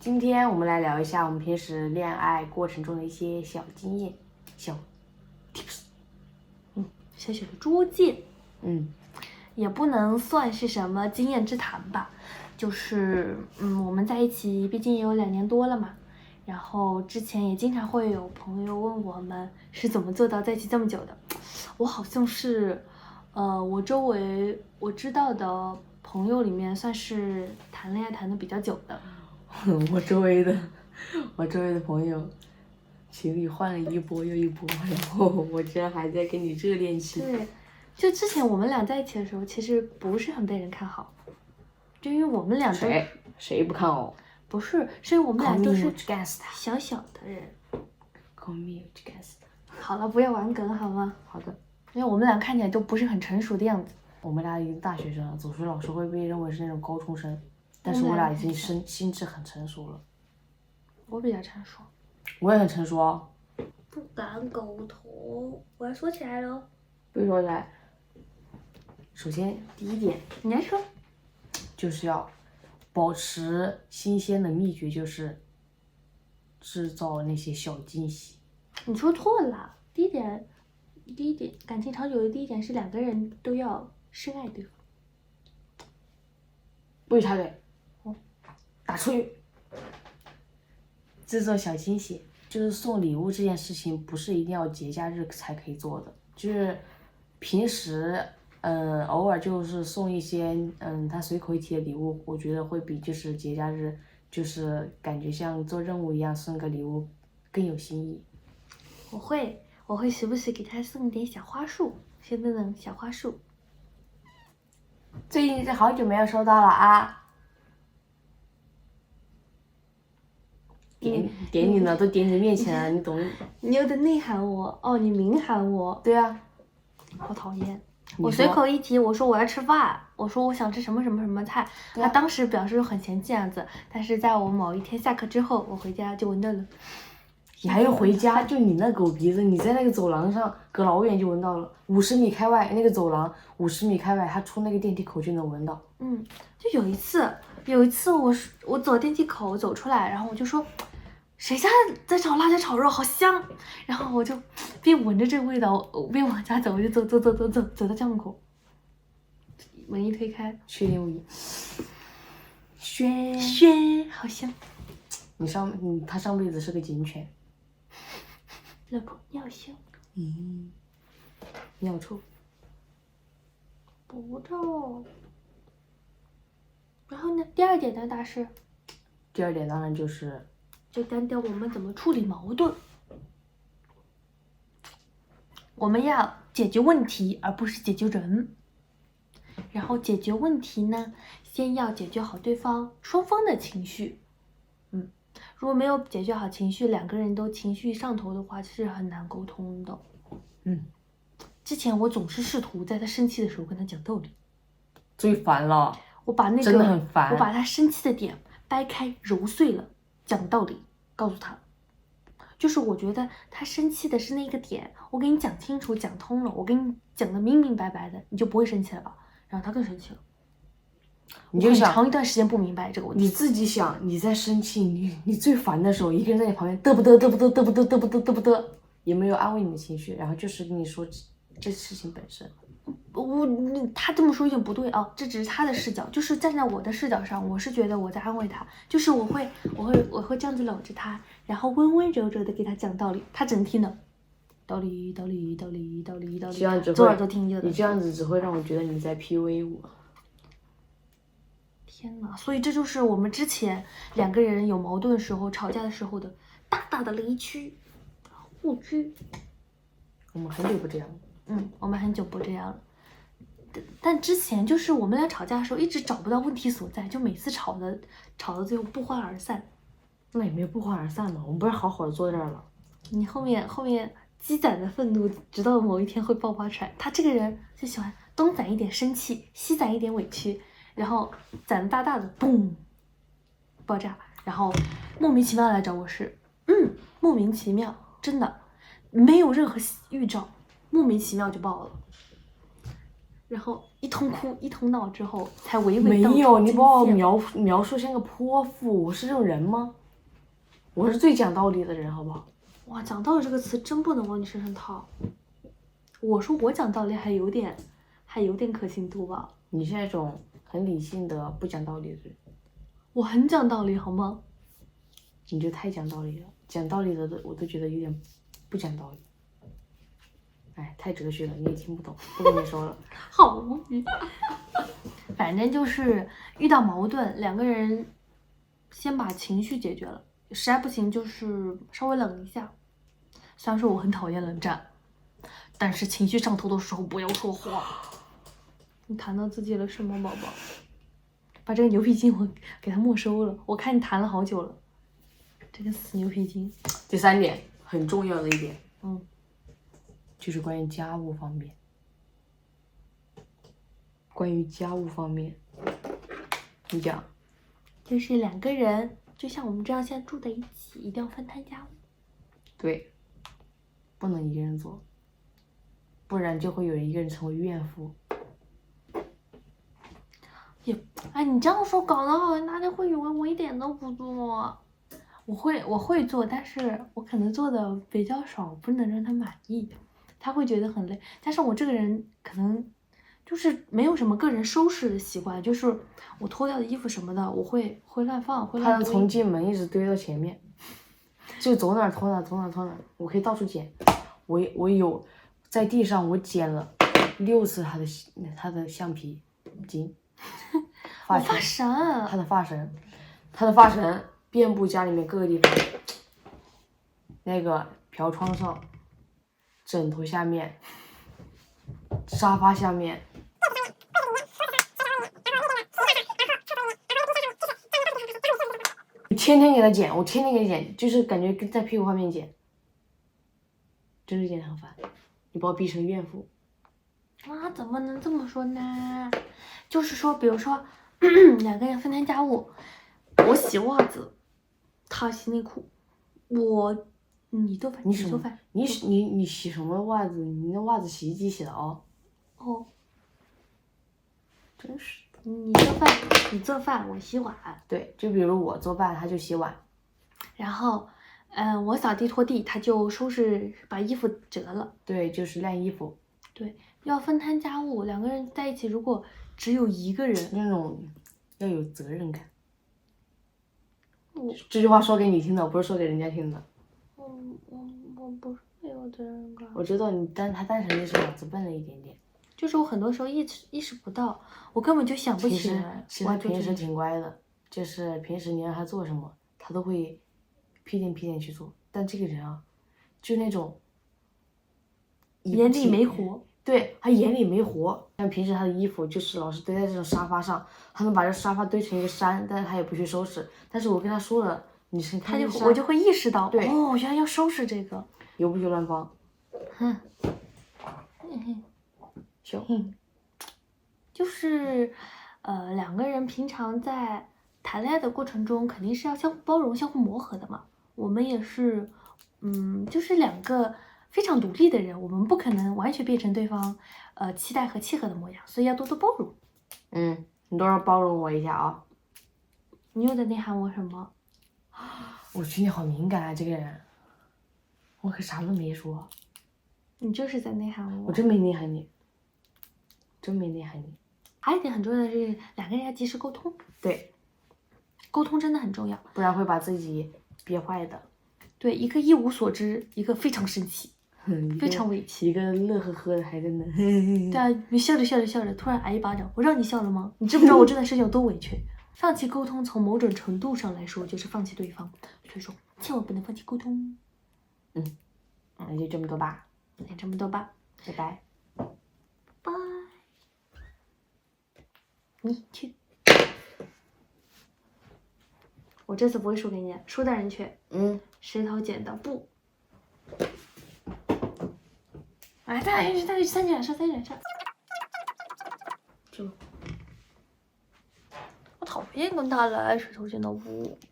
今天我们来聊一下我们平时恋爱过程中的一些小经验、小 tips。小小的拙见，也不能算是什么经验之谈吧。就是我们在一起毕竟也有2年多了嘛，然后之前也经常会有朋友问我们是怎么做到在一起这么久的。我好像是，我周围我知道的朋友里面算是谈恋爱谈的比较久的。我周围的朋友，情侣换了一波又一波，然后我居然还在跟你热恋期。对，就之前我们俩在一起的时候，其实不是很被人看好，就因为我们俩都谁不看哦？不是，是因为我们俩都是 gangster 小小的人。 Call me gangster。好了，不要玩梗好吗？好的。因为我们俩看起来都不是很成熟的样子。我们俩已经大学生了，总是老师会被认为是那种高中生，但是我俩已经心智很成熟了。我比较成熟。我也很成熟哦。不敢苟同，我要说起来了。不说起来。首先第一点，你来说。就是要保持新鲜的秘诀就是制造那些小惊喜。你说错了，第一点，感情长久的第一点是2个人都要深爱对方。不许插嘴。打出去。制造小惊喜就是送礼物这件事情，不是一定要节假日才可以做的，就是平时偶尔就是送一些他随口一提的礼物，我觉得会比就是节假日就是感觉像做任务一样送个礼物更有新意。我会时不时给他送一点小花束，是那种小花束。最近好久没有收到了啊。点你了，都点你面前了，你懂？你有点内涵我哦，你明喊我。对啊。好讨厌。我随口一提，我说我要吃饭，我说我想吃什么什么什么菜，他当时表示很嫌弃样子，但是在我某一天下课之后，我回家就闻到了。你还要回家？就你那狗鼻子，你在那个走廊上隔老远就闻到了，50米开外那个走廊，50米开外，他出那个电梯口就能闻到。就有一次我走电梯口走出来，然后我就说，谁家在炒辣椒炒肉，好香！然后我就边闻着这个味道，边往家走，我就走到家门口，门一推开，确定无疑。轩，好香。他上辈子是个警犬。老婆尿香。尿臭。不臭。然后呢？第2点呢，大师？第2点当然就是单调我们怎么处理矛盾。我们要解决问题，而不是解决人。然后解决问题呢，先要解决好对方双方的情绪。如果没有解决好情绪，2个人都情绪上头的话，是很难沟通的。之前我总是试图在他生气的时候跟他讲道理。最烦了。我把真的很烦。我把他生气的点掰开揉碎了，讲道理，告诉他。就是我觉得他生气的是那个点，我给你讲清楚讲通了，我给你讲的明明白白的，你就不会生气了吧？然后他更生气了。你就想很长一段时间不明白这个问题。你自己想，你在生气，你最烦的时候，一个人在你旁边嘚不嘚嘚不嘚嘚不嘚嘚不嘚嘚不嘚，也没有安慰你的情绪，然后就是跟你说这事情本身。他这么说有点不对啊，这只是他的视角，就是站在我的视角上，我是觉得我在安慰他，就是我会这样子搂着他，然后温温柔柔的给他讲道理，他只能听的道理，左耳朵听右耳朵。你这样子只会让我觉得你在 PUA 我。天哪！所以这就是我们之前2个人有矛盾的时候、吵架的时候的大大的雷区、误区。我们很久不这样了。我们很久不这样了。但之前就是我们俩吵架的时候，一直找不到问题所在，就每次吵到最后不欢而散。那也没有不欢而散嘛，我们不是好好的坐在这儿了。你后面积攒的愤怒，直到某一天会爆发出来。他这个人就喜欢东攒一点生气，西攒一点委屈，然后攒大大的，嘣，爆炸，然后莫名其妙来找我事。莫名其妙，真的没有任何预兆，莫名其妙就爆了。然后一通哭一通闹之后，才娓娓没道出有，你把我金线描述像个泼妇，我是这种人吗？我是最讲道理的人，好不好？哇，讲道理这个词真不能往你身上套。我说我讲道理还有点可信度吧。你是那种很理性的不讲道理的人，我很讲道理好吗？你就太讲道理了，讲道理的我都觉得有点不讲道理。哎，太哲学了，你也听不懂，不跟你说了。好无语。反正就是遇到矛盾，两个人先把情绪解决了，实在不行就是稍微冷一下。虽然说我很讨厌冷战，但是情绪上头的时候不要说话。你弹到自己了是吗，宝宝？把这个牛皮筋我给它没收了，我看你弹了好久了。这个死牛皮筋。第3点很重要的一点，嗯，就是关于家务方面。关于家务方面，你讲。就是两个人，就像我们这样现在住在一起，一定要分摊家务。对，不能一个人做，不然就会有一个人成为怨妇。也，哎，你这样说搞得好像大家会以为我一点都不做。我会做，但是我可能做的比较少，不能让他满意，他会觉得很累。加上我这个人可能就是没有什么个人收拾的习惯，就是我脱掉的衣服什么的，我会乱放，会他能乱堆。从进门一直堆到前面，就走哪儿拖哪儿，走哪儿拖哪儿，我可以到处捡。我有在地上我捡了6次他的橡皮筋，我发绳，他的发绳遍布家里面各个地方，那个飘窗上、枕头下面、沙发下面。天天给他剪，我天天给他剪，就是感觉跟在屁股后面剪，真是剪得很烦。你把我逼成怨妇。啊，怎么能这么说呢？就是说，比如说两个人分摊家务，我洗袜子，他洗内裤，你做饭，你什么做饭，你洗什么袜子？你那袜子洗衣机洗的哦。哦，真是的。你做饭，我洗碗。对，就比如我做饭，他就洗碗。然后，我扫地拖地，他就收拾把衣服折了。对，就是晾衣服。对，要分摊家务，两个人在一起，如果只有一个人，那种要有责任感。我这句话说给你听的，不是说给人家听的。我不是没有责任感。我知道你，他单纯就是脑子笨了一点点。就是我很多时候意识不到，我根本就想不起来。其实他平时挺乖的，就是平时你让他做什么，他都会屁颠屁颠去做。但这个人啊，就那种眼里没活。对，他眼里没活。像平时他的衣服就是老是堆在这种沙发上，他能把这沙发堆成一个山，但是他也不去收拾。但是我跟他说了，你是看我就会意识到，对，哦，原来要收拾这个。油不许乱放。哼，行。就是两个人平常在谈恋爱的过程中，肯定是要相互包容、相互磨合的嘛。我们也是，就是两个非常独立的人，我们不可能完全变成对方期待和契合的模样，所以要多多包容。你多少包容我一下啊！你又在内涵我什么？我觉得你好敏感啊，这个人。我可啥都没说。你就是在内涵我。我真没内涵你。真没内涵你。还有一点很重要的是，两个人要及时沟通。对，沟通真的很重要，不然会把自己憋坏的。对，一个一无所知，一个非常生气，非常委屈，一个乐呵呵的还在那。对啊，你笑着，突然挨一巴掌，我让你笑了吗？你知不知道我这段时间有多委屈？放弃沟通，从某种程度上来说，就是放弃对方，所以说千万不能放弃沟通。那就这么多吧。那这么多吧，拜拜。拜。你去，我这次不会输给你，输的人去。石头剪刀布。哎，再去三卷上。我讨厌跟他来石头剪刀布。